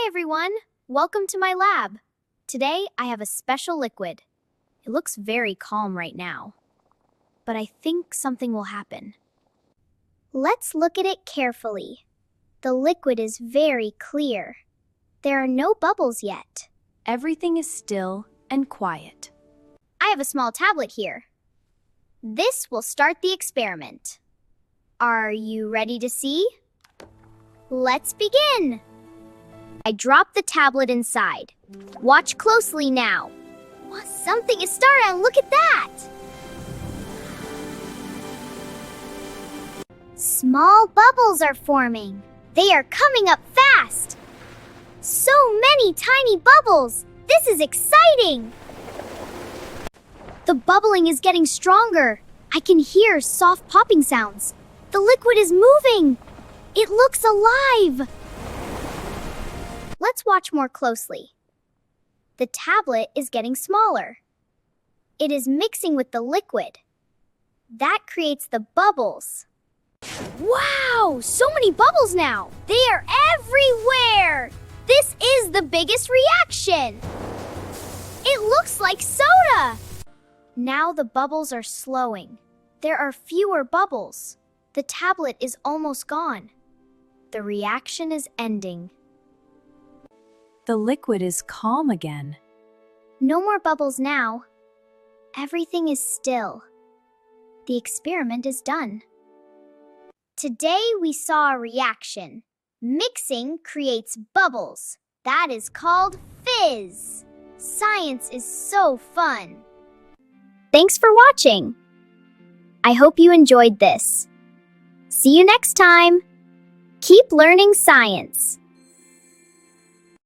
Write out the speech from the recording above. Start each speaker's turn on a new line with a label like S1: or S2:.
S1: Hi everyone! Welcome to my lab. Today I have a special liquid. It looks very calm right now, but I think something will happen. Let's look at it carefully. The liquid is very clear. There are no bubbles yet.
S2: Everything is still and quiet.
S1: I have a small tablet here. This will start the experiment. Are you ready to see? Let's begin! I drop the tablet inside. Watch closely now. Something is starting. Look at that! Small bubbles are forming. They are coming up fast. So many tiny bubbles. This is exciting. The bubbling is getting stronger. I can hear soft popping sounds. The liquid is moving. It looks alive. Let's watch more closely. The tablet is getting smaller. It is mixing with the liquid. That creates the bubbles. Wow! So many bubbles now! They are everywhere! This is the biggest reaction! It looks like soda! Now the bubbles are slowing. There are fewer bubbles. The tablet is almost gone. The reaction is ending.
S2: The liquid is calm again.
S1: No more bubbles now. Everything is still. The experiment is done. Today we saw a reaction. Mixing creates bubbles. That is called fizz. Science is so fun. Thanks for watching. I hope you enjoyed this. See you next time. Keep learning science.